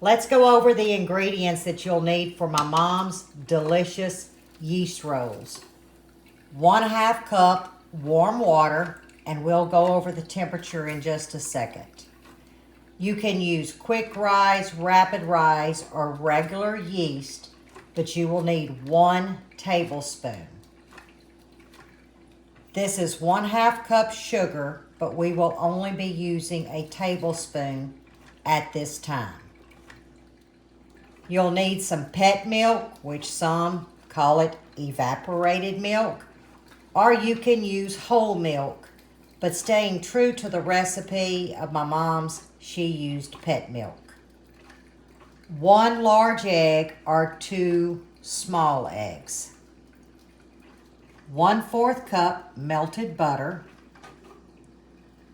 Let's go over the ingredients that you'll need for my mom's delicious yeast rolls. 1/2 cup warm water, and we'll go over the temperature in just a second. You can use quick rise, rapid rise, or regular yeast, but you will need 1 tablespoon. This is 1/2 cup sugar, but we will only be using a tablespoon at this time. You'll need some pet milk, which some call it evaporated milk, or you can use whole milk, but staying true to the recipe of my mom's, she used pet milk. 1 large egg or 2 small eggs. 1/4 cup melted butter,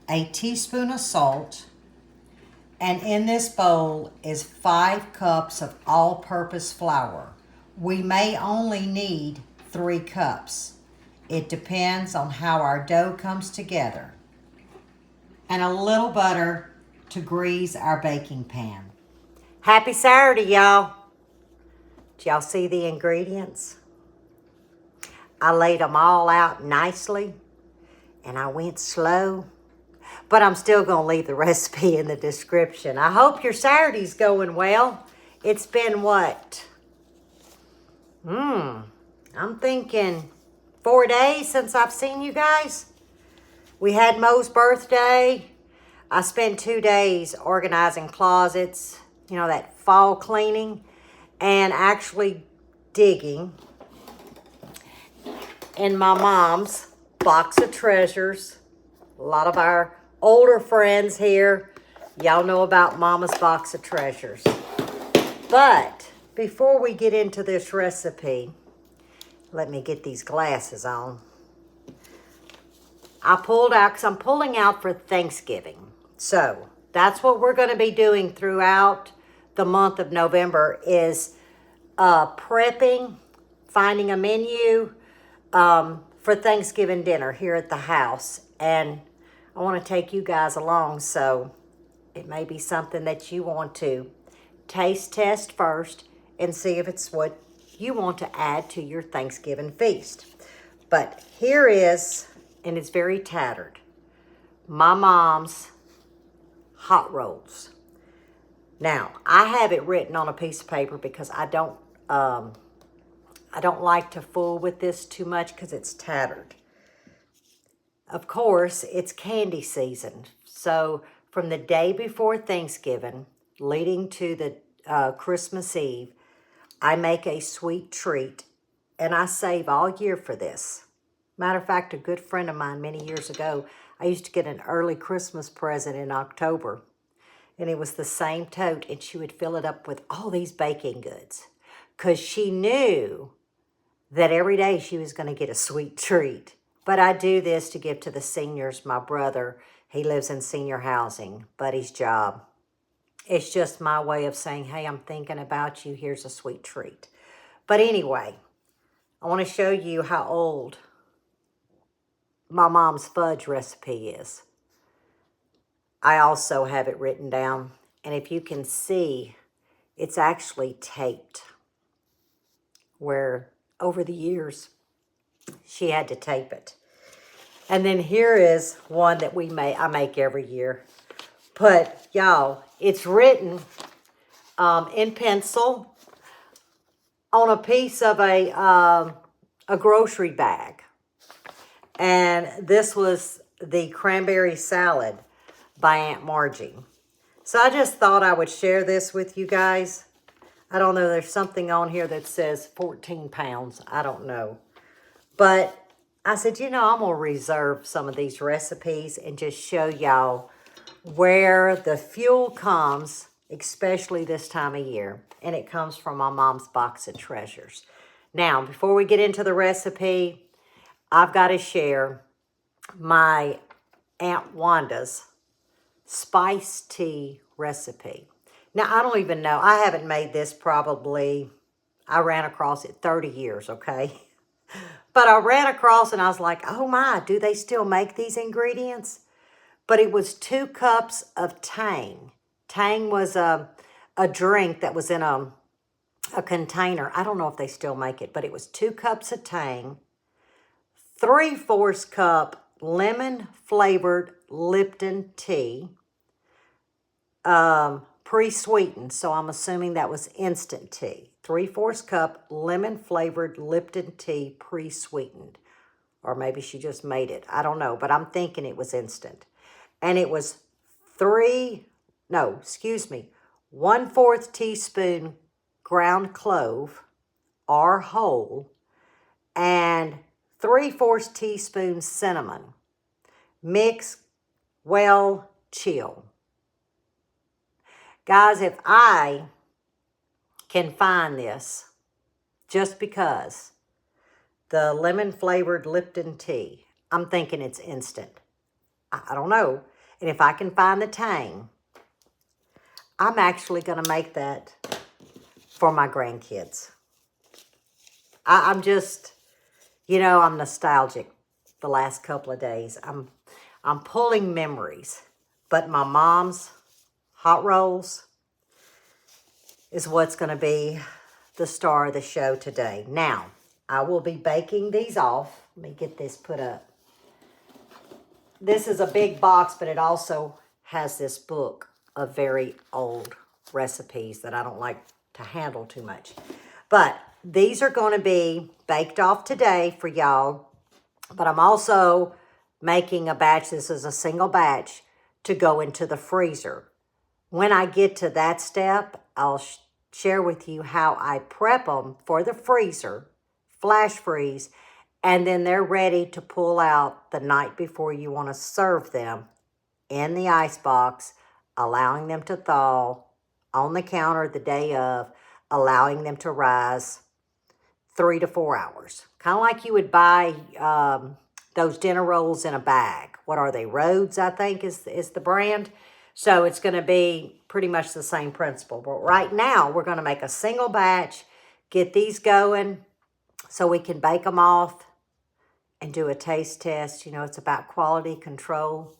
a teaspoon of salt, and in this bowl is 5 cups of all-purpose flour. We may only need 3 cups. It depends on how our dough comes together. And a little butter to grease our baking pan. Happy Saturday, y'all. Did y'all see the ingredients? I laid them all out nicely, and I went slow. But I'm still going to leave the recipe in the description. I hope your Saturday's going well. It's been what? I'm thinking 4 days since I've seen you guys. We had Mo's birthday. I spent 2 days organizing closets, you know, that fall cleaning, and actually digging in my mom's box of treasures. A lot of our older friends here, y'all know about Mama's box of treasures. But before we get into this recipe, let me get these glasses on. I pulled out, because I'm pulling out for Thanksgiving. So that's what we're going to be doing throughout the month of November is prepping, finding a menu for Thanksgiving dinner here at the house. And I want to take you guys along, so it may be something that you want to taste test first and see if it's what you want to add to your Thanksgiving feast. But here is, and it's very tattered, my mom's hot rolls. Now, I have it written on a piece of paper because I don't like to fool with this too much because it's tattered. Of course, it's candy season. So from the day before Thanksgiving, leading to the Christmas Eve, I make a sweet treat, and I save all year for this. Matter of fact, a good friend of mine many years ago, I used to get an early Christmas present in October, and it was the same tote, and she would fill it up with all these baking goods because she knew that every day she was going to get a sweet treat. But I do this to give to the seniors. My brother, he lives in senior housing, buddy's job. It's just my way of saying, hey, I'm thinking about you. Here's a sweet treat. But anyway, I want to show you how old my mom's fudge recipe is. I also have it written down. And if you can see, it's actually taped. Where over the years, she had to tape it. And then here is one that I make every year. But y'all, it's written in pencil on a piece of a grocery bag. And this was the cranberry salad by Aunt Margie. So I just thought I would share this with you guys. I don't know, there's something on here that says 14 pounds. I don't know. But I said, you know, I'm going to reserve some of these recipes and just show y'all where the fuel comes, especially this time of year. And it comes from my mom's box of treasures. Now, before we get into the recipe, I've got to share my Aunt Wanda's spice tea recipe. Now, I don't even know. I haven't made this probably, I ran across it 30 years, okay? But I ran across and I was like, oh my, do they still make these ingredients? But it was 2 cups of Tang. Tang was a a drink that was in a container. I don't know if they still make it, but it was 2 cups of Tang, 3/4 cup lemon-flavored Lipton tea, pre-sweetened, so I'm assuming that was instant tea. 3/4 cup lemon-flavored Lipton tea, pre-sweetened. Or maybe she just made it. I don't know, but I'm thinking it was instant. And it was 1/4 teaspoon ground clove, or whole, and 3/4 teaspoon cinnamon. Mix well, chill. Guys, if I can find this, just because the lemon-flavored Lipton tea, I'm thinking it's instant. I don't know. And if I can find the Tang, I'm actually going to make that for my grandkids. I'm just, I'm nostalgic the last couple of days. I'm pulling memories. But my mom's hot rolls is what's going to be the star of the show today. Now, I will be baking these off. Let me get this put up. This is a big box, but it also has this book of very old recipes that I don't like to handle too much. But these are going to be baked off today for y'all. But I'm also making a batch. This is a single batch to go into the freezer. When I get to that step, I'll share with you how I prep them for the freezer, flash freeze, and then they're ready to pull out the night before you want to serve them in the ice box, allowing them to thaw on the counter the day of, allowing them to rise 3 to 4 hours. Kind of like you would buy those dinner rolls in a bag. What are they? Rhodes, I think, is the brand. So it's going to be pretty much the same principle. But right now, we're going to make a single batch, get these going so we can bake them off and do a taste test. It's about quality control.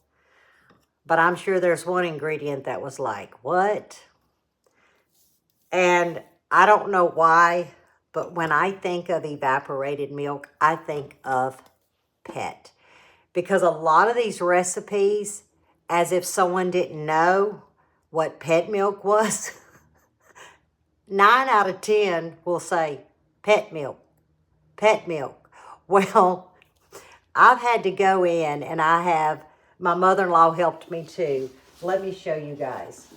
But I'm sure there's one ingredient that was like, what? And I don't know why, but when I think of evaporated milk, I think of pet. Because a lot of these recipes, as if someone didn't know what pet milk was, 9 out of 10 will say pet milk, pet milk. Well, I've had to go in, and my mother-in-law helped me too. Let me show you guys.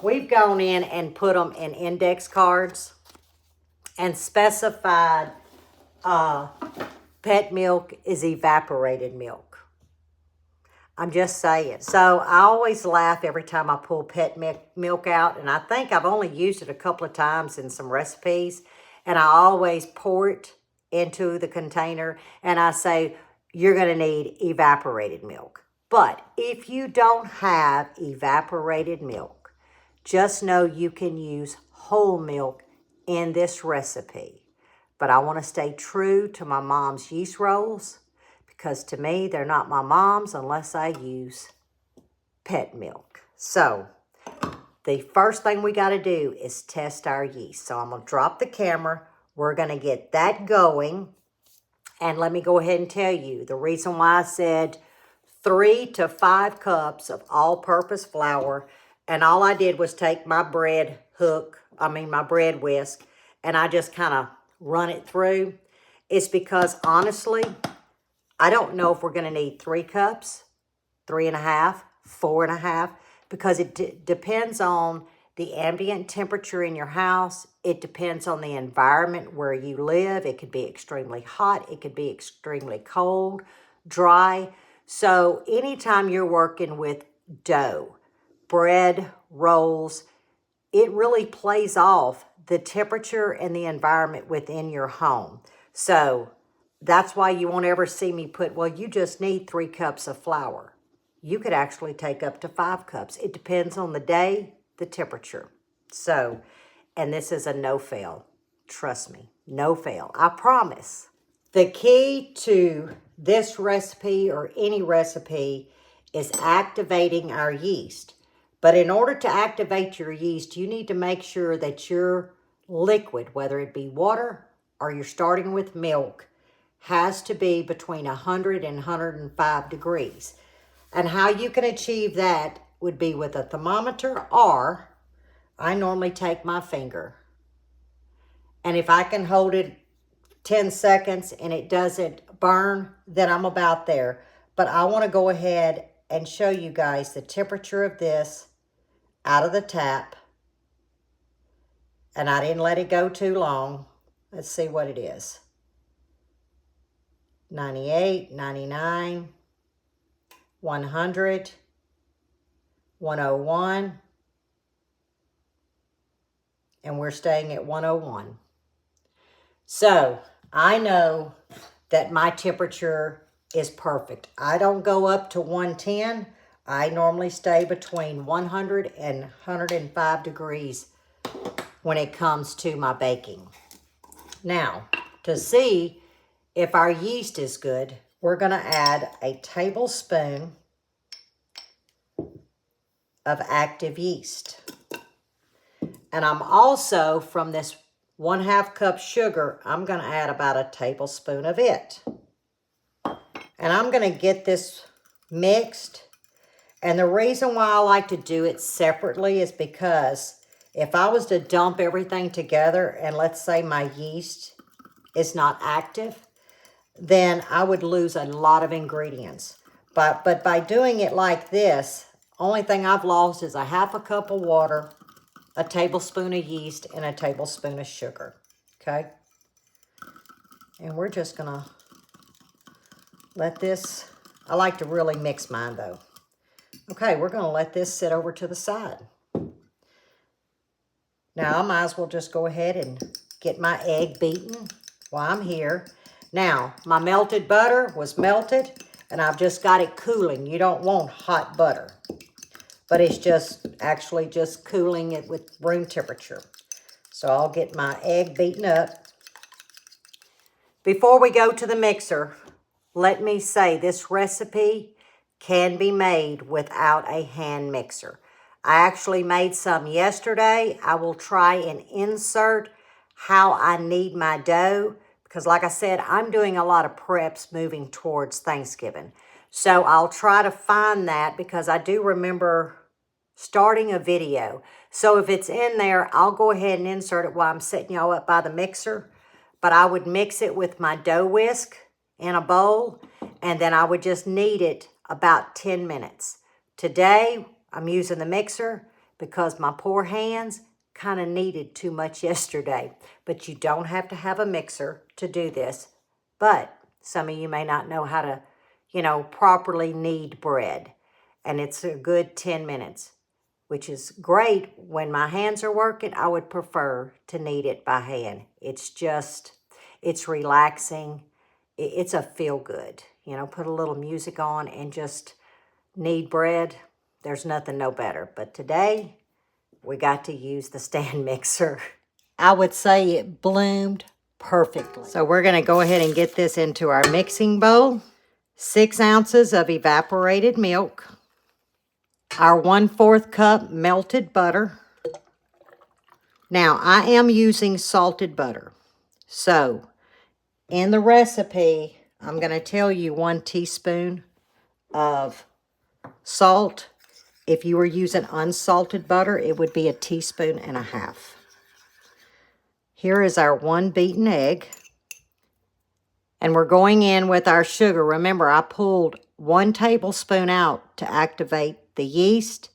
We've gone in and put them in index cards and specified pet milk is evaporated milk. I'm just saying. So I always laugh every time I pull pet milk out, and I think I've only used it a couple of times in some recipes, and I always pour it into the container, and I say, you're going to need evaporated milk. But if you don't have evaporated milk, just know you can use whole milk in this recipe. But I want to stay true to my mom's yeast rolls, because to me, they're not my mom's unless I use pet milk. So the first thing we got to do is test our yeast. So I'm going to drop the camera. We're going to get that going. And let me go ahead and tell you the reason why I said 3 to 5 cups of all-purpose flour. And all I did was take my bread whisk, and I just kind of run it through. It's because, honestly, I don't know if we're going to need 3 cups, 3.5, 4.5, because it depends on the ambient temperature in your house. It depends on the environment where you live. It could be extremely hot. It could be extremely cold, dry. So anytime you're working with dough, bread, rolls, it really plays off the temperature and the environment within your home. So that's why you won't ever see me put, well, you just need 3 cups of flour. You could actually take up to 5 cups. It depends on the day, the temperature. So, and this is a no-fail. Trust me, no fail. I promise. The key to this recipe or any recipe is activating our yeast. But in order to activate your yeast, you need to make sure that your liquid, whether it be water or you're starting with milk, has to be between 100 and 105 degrees. And how you can achieve that would be with a thermometer, or I normally take my finger. And if I can hold it 10 seconds and it doesn't burn, then I'm about there. But I want to go ahead and show you guys the temperature of this out of the tap. And I didn't let it go too long. Let's see what it is. 98, 99, 100, 101, and we're staying at 101. So I know that my temperature is perfect. I don't go up to 110. I normally stay between 100 and 105 degrees when it comes to my baking. Now, to see if our yeast is good, we're going to add a tablespoon of active yeast. And I'm also, from this 1/2 cup sugar, I'm going to add about a tablespoon of it. And I'm going to get this mixed. And the reason why I like to do it separately is because if I was to dump everything together and let's say my yeast is not active, then I would lose a lot of ingredients. But by doing it like this, only thing I've lost is a 1/2 cup of water, a tablespoon of yeast, and a tablespoon of sugar, okay? And we're just gonna let this, I like to really mix mine though. Okay, we're gonna let this sit over to the side. Now I might as well just go ahead and get my egg beaten while I'm here. Now, my melted butter was melted, and I've just got it cooling. You don't want hot butter, but it's just actually just cooling it with room temperature. So I'll get my egg beaten up. Before we go to the mixer, let me say this recipe can be made without a hand mixer. I actually made some yesterday. I will try and insert how I knead my dough, because like I said, I'm doing a lot of preps moving towards Thanksgiving. So I'll try to find that, because I do remember starting a video. So if it's in there, I'll go ahead and insert it while I'm setting y'all up by the mixer. But I would mix it with my dough whisk in a bowl, and then I would just knead it about 10 minutes. Today, I'm using the mixer because my poor hands kind of kneaded too much yesterday. But you don't have to have a mixer to do this. But some of you may not know how to, properly knead bread. And it's a good 10 minutes, which is great. When my hands are working, I would prefer to knead it by hand. It's relaxing. It's a feel good. Put a little music on and just knead bread. There's nothing no better. But today, we got to use the stand mixer. I would say it bloomed perfectly. So we're going to go ahead and get this into our mixing bowl. 6 ounces of evaporated milk. Our 1/4 cup melted butter. Now, I am using salted butter. So, in the recipe, I'm going to tell you 1 teaspoon of salt. If you were using unsalted butter, it would be 1.5 teaspoons. Here is our 1 beaten egg. And we're going in with our sugar. Remember, I pulled 1 tablespoon out to activate the yeast,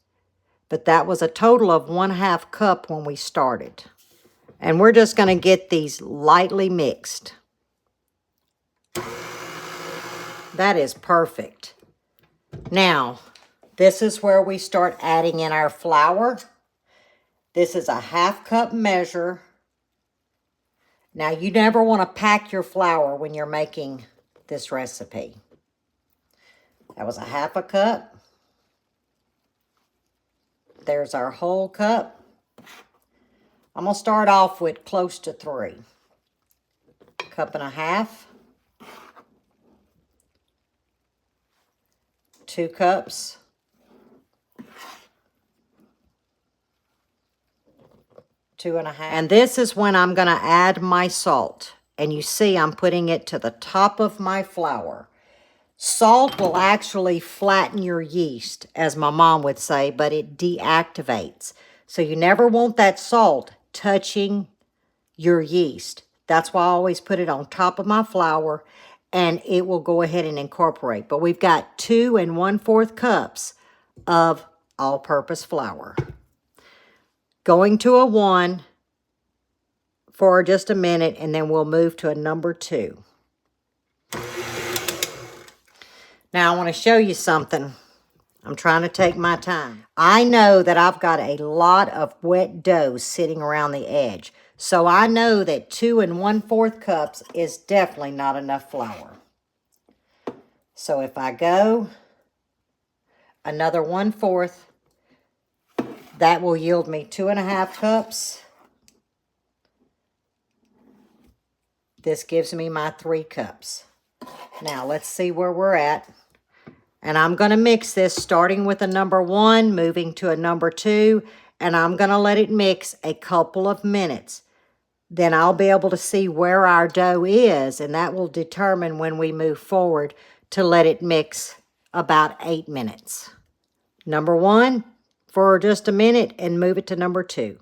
but that was a total of 1/2 cup when we started. And we're just going to get these lightly mixed. That is perfect. Now, this is where we start adding in our flour. This is a 1/2 cup measure. Now, you never want to pack your flour when you're making this recipe. That was a 1/2 cup. There's our whole cup. I'm going to start off with close to 3. 1.5 cups. 2 cups. 2.5. And this is when I'm going to add my salt. And you see I'm putting it to the top of my flour. Salt will actually flatten your yeast, as my mom would say, but it deactivates. So you never want that salt touching your yeast. That's why I always put it on top of my flour, and it will go ahead and incorporate. But we've got 2 1/4 cups of all-purpose flour. Going to a 1 for just a minute, and then we'll move to a number 2. Now, I want to show you something. I'm trying to take my time. I know that I've got a lot of wet dough sitting around the edge. So I know that 2 1/4 cups is definitely not enough flour. So if I go another 1/4, that will yield me 2.5 cups. This gives me my 3 cups. Now let's see where we're at. And I'm going to mix this starting with a number 1, moving to a number 2, and I'm going to let it mix a couple of minutes. Then I'll be able to see where our dough is, and that will determine when we move forward to let it mix about 8 minutes. Number 1 for just a minute, and move it to number 2.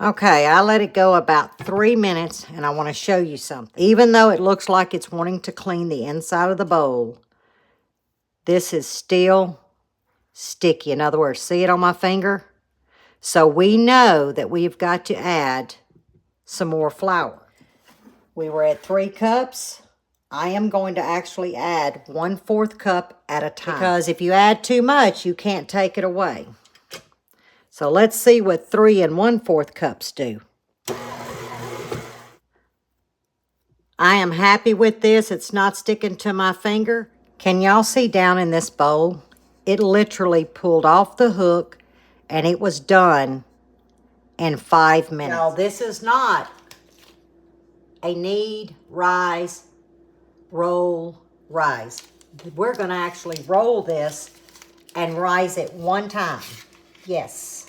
Okay, I let it go about 3 minutes, and I want to show you something. Even though it looks like it's wanting to clean the inside of the bowl, this is still sticky. In other words, see it on my finger? So we know that we've got to add some more flour. We were at 3 cups. I am going to actually add 1/4 cup at a time. Because if you add too much, you can't take it away. So let's see what 3 1/4 cups do. I am happy with this. It's not sticking to my finger. Can y'all see down in this bowl? It literally pulled off the hook, and it was done in 5 minutes. Now, this is not a knead, rise, roll, rise. We're going to actually roll this and rise it 1 time. Yes.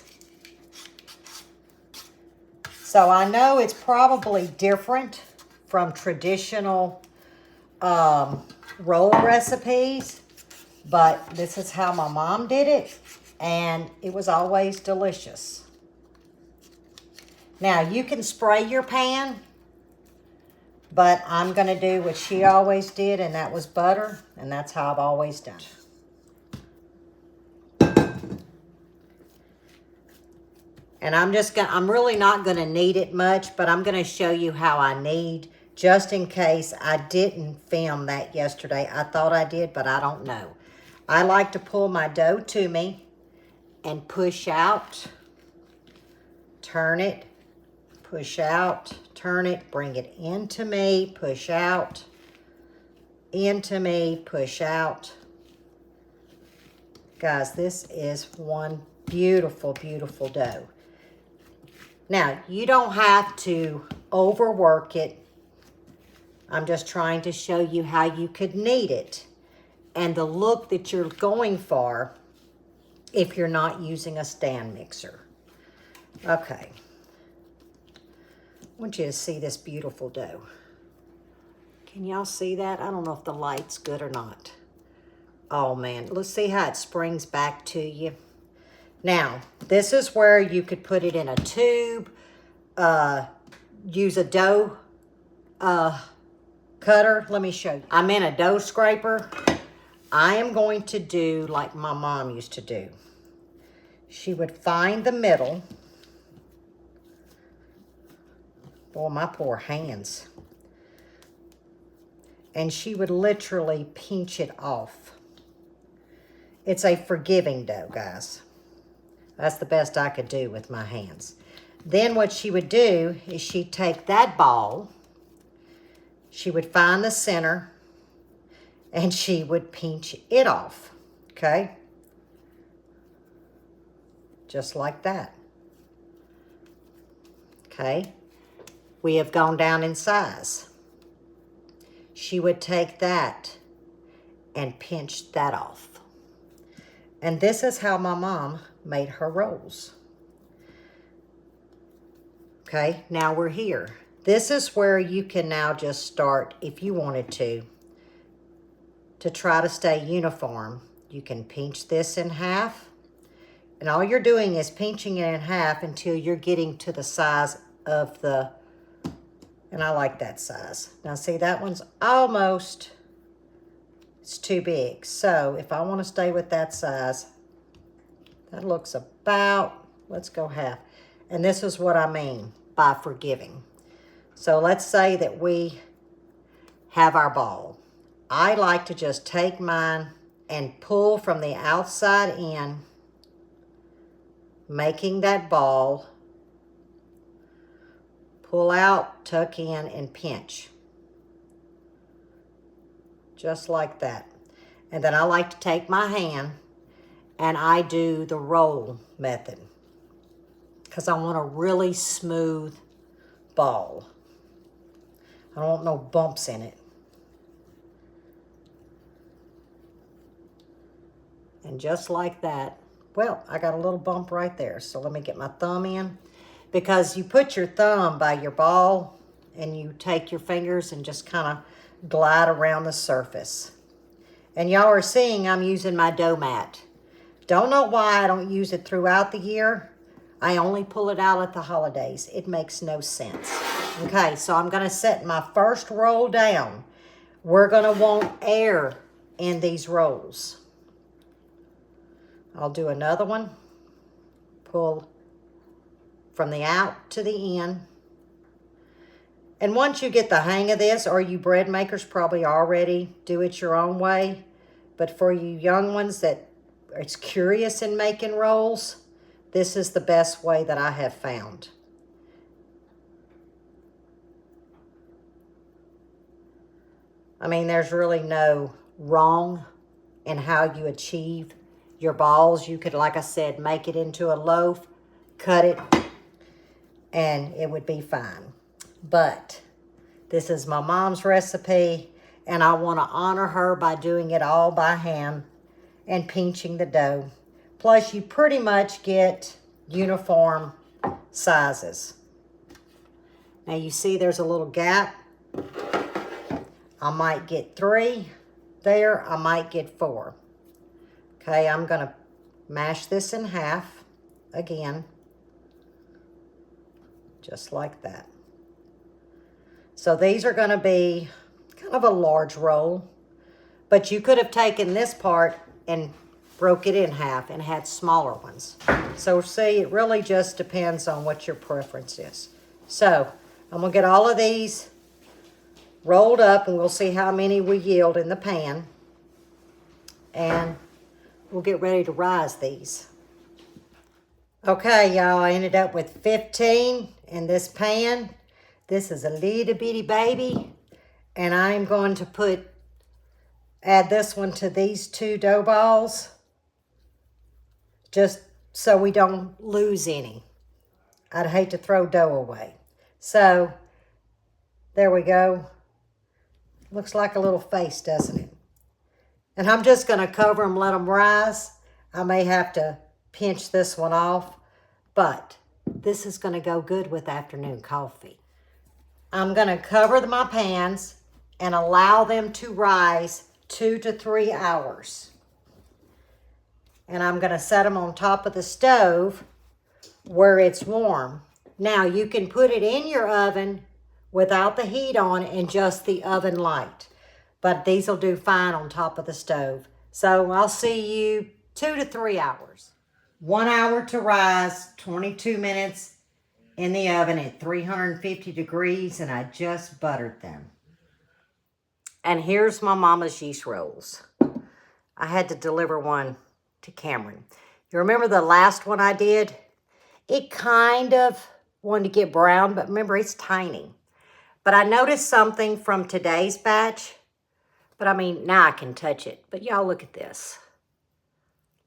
So I know it's probably different from traditional roll recipes, but this is how my mom did it, and it was always delicious. Now, you can spray your pan, but I'm going to do what she always did, and that was butter, and that's how I've always done it. And I'm really not going to knead it much, but I'm going to show you how I knead, just in case I didn't film that yesterday. I thought I did, but I don't know. I like to pull my dough to me and push out, turn it, push out, turn it, bring it into me, push out, into me, push out. Guys, this is one beautiful, beautiful dough. Now, you don't have to overwork it. I'm just trying to show you how you could knead it and the look that you're going for if you're not using a stand mixer. Okay. I want you to see this beautiful dough. Can y'all see that? I don't know if the light's good or not. Oh, man. Let's see how it springs back to you. Now, this is where you could put it in a tube, use a dough cutter. Let me show you. I'm in a dough scraper. I am going to do like my mom used to do. She would find the middle. Boy, my poor hands. And she would literally pinch it off. It's a forgiving dough, guys. That's the best I could do with my hands. Then what she would do is she'd take that ball, she would find the center, and she would pinch it off, okay? Just like that. Okay? We have gone down in size. She would take that and pinch that off. And this is how my mom made her rolls. Okay, now we're here. This is where you can now just start, if you wanted to try to stay uniform. You can pinch this in half. And all you're doing is pinching it in half until you're getting to the size of the, and I like that size. Now see, that one's almost, it's too big. So if I want to stay with that size, that looks about, let's go half. And this is what I mean by forgiving. So let's say that we have our ball. I like to just take mine and pull from the outside in, making that ball, pull out, tuck in, and pinch. Just like that. And then I like to take my hand and I do the roll method because I want a really smooth ball. I don't want no bumps in it. And just like that, well, I got a little bump right there. So let me get my thumb in. Because you put your thumb by your ball and you take your fingers and just kind of glide around the surface. And y'all are seeing I'm using my dough mat. Don't know why I don't use it throughout the year. I only pull it out at the holidays. It makes no sense. Okay, so I'm going to set my first roll down. We're going to want air in these rolls. I'll do another one. Pull from the out to the in. And once you get the hang of this, or you bread makers probably already do it your own way, but for you young ones that are curious in making rolls, this is the best way that I have found. I mean, there's really no wrong in how you achieve your balls. You could, like I said, make it into a loaf, cut it, and it would be fine. But this is my mom's recipe, and I want to honor her by doing it all by hand and pinching the dough. Plus, you pretty much get uniform sizes. Now, you see there's a little gap. I might get 3 there. I might get 4. Okay, I'm going to mash this in half again. Just like that. So these are going to be kind of a large roll. But you could have taken this part and broke it in half and had smaller ones. So see, it really just depends on what your preference is. So I'm going to get all of these rolled up and we'll see how many we yield in the pan. And we'll get ready to rise these. Okay, y'all, I ended up with 15 in this pan. This is a little bitty baby. And I'm going to add this one to these 2 dough balls. Just so we don't lose any. I'd hate to throw dough away. So, there we go. Looks like a little face, doesn't it? And I'm just going to cover them, let them rise. I may have to pinch this one off, but this is going to go good with afternoon coffee. I'm going to cover my pans and allow them to rise 2 to 3 hours. And I'm going to set them on top of the stove where it's warm. Now, you can put it in your oven without the heat on and just the oven light. But these will do fine on top of the stove. So I'll see you 2 to 3 hours. 1 hour to rise, 22 minutes in the oven at 350 degrees, and I just buttered them. And here's my mama's yeast rolls. I had to deliver one to Cameron. You remember the last one I did? It kind of wanted to get brown, but remember, it's tiny. But I noticed something from today's batch. But I mean, now I can touch it. But y'all look at this.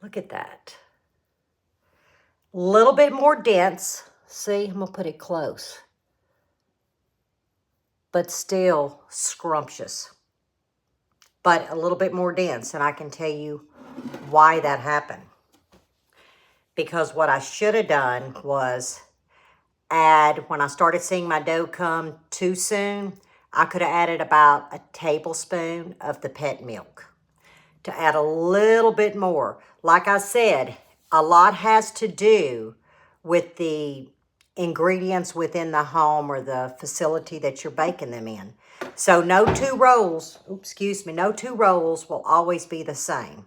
Look at that. A little bit more dense. See, I'm going to put it close. But still scrumptious. But a little bit more dense. And I can tell you why that happened. Because what I should have done was when I started seeing my dough come too soon, I could have added about a tablespoon of the pet milk to add a little bit more. Like I said, a lot has to do with the ingredients within the home or the facility that you're baking them in. So no two rolls will always be the same,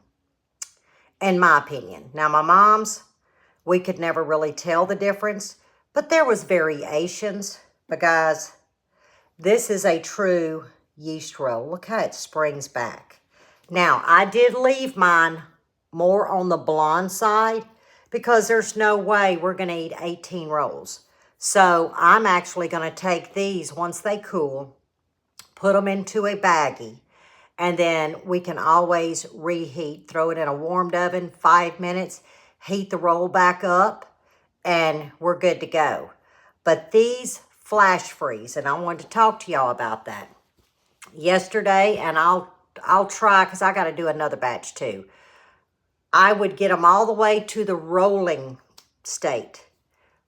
in my opinion. Now, my mom's, we could never really tell the difference, but there was variations. But guys, this is a true yeast roll. Look how it springs back. Now, I did leave mine more on the blonde side because there's no way we're going to eat 18 rolls. So I'm actually going to take these once they cool, put them into a baggie, and then we can always reheat. Throw it in a warmed oven, 5 minutes, heat the roll back up, and we're good to go. But these flash freeze, and I wanted to talk to y'all about that yesterday, and I'll try, because I got to do another batch too. I would get them all the way to the rolling state.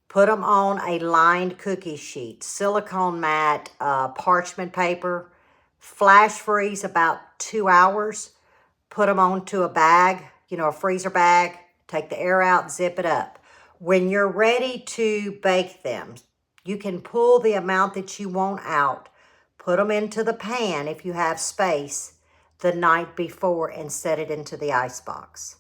Put them on a lined cookie sheet, silicone mat, parchment paper, flash freeze about 2 hours. Put them onto a bag, a freezer bag, take the air out, zip it up. When you're ready to bake them, you can pull the amount that you want out, put them into the pan if you have space the night before, and set it into the icebox.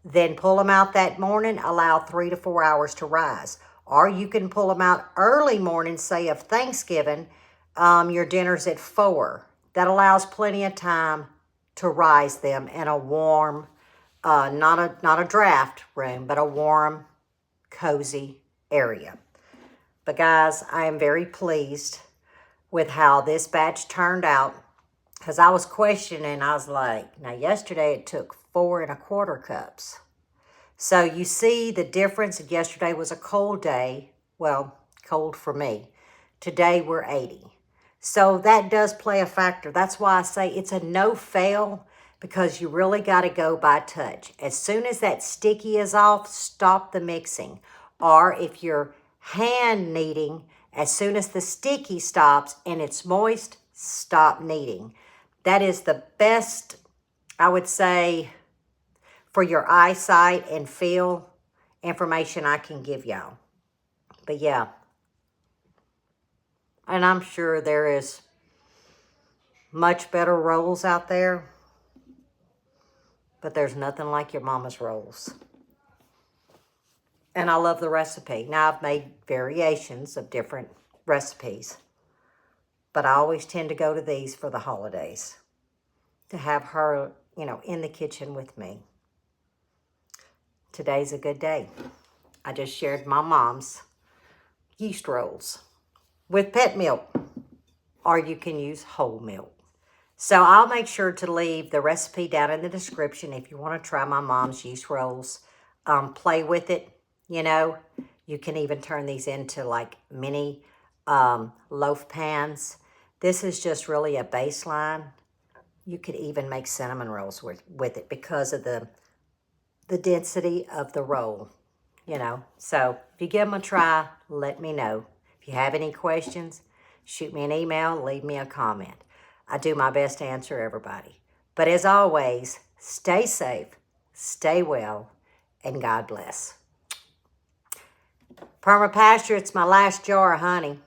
Then pull them out that morning, allow 3 to 4 hours to rise. Or you can pull them out early morning, say of Thanksgiving, your dinner's at 4. That allows plenty of time to rise them in a warm, not a draft room, but a warm, cozy area. But guys, I am very pleased with how this batch turned out, because I was questioning. I was like, now yesterday it took 4 1/4 cups. So you see the difference. Yesterday was a cold day. Well, cold for me. Today we're 80. So that does play a factor. That's why I say it's a no-fail, because you really got to go by touch. As soon as that sticky is off, stop the mixing. Or if you're hand kneading, as soon as the sticky stops and it's moist, stop kneading. That is the best, I would say, for your eyesight and feel information I can give y'all. But yeah. And I'm sure there is much better rolls out there, but there's nothing like your mama's rolls. And I love the recipe. Now, I've made variations of different recipes, but I always tend to go to these for the holidays, to have her, in the kitchen with me. Today's a good day. I just shared my mom's yeast rolls with pet milk, or you can use whole milk. So I'll make sure to leave the recipe down in the description if you want to try my mom's yeast rolls. Play with it. You can even turn these into like mini loaf pans. This is just really a baseline. You could even make cinnamon rolls with it because of the density of the roll, So if you give them a try, let me know. If you have any questions, shoot me an email, leave me a comment. I do my best to answer everybody. But as always, stay safe, stay well, and God bless. Permapasture, it's my last jar of honey.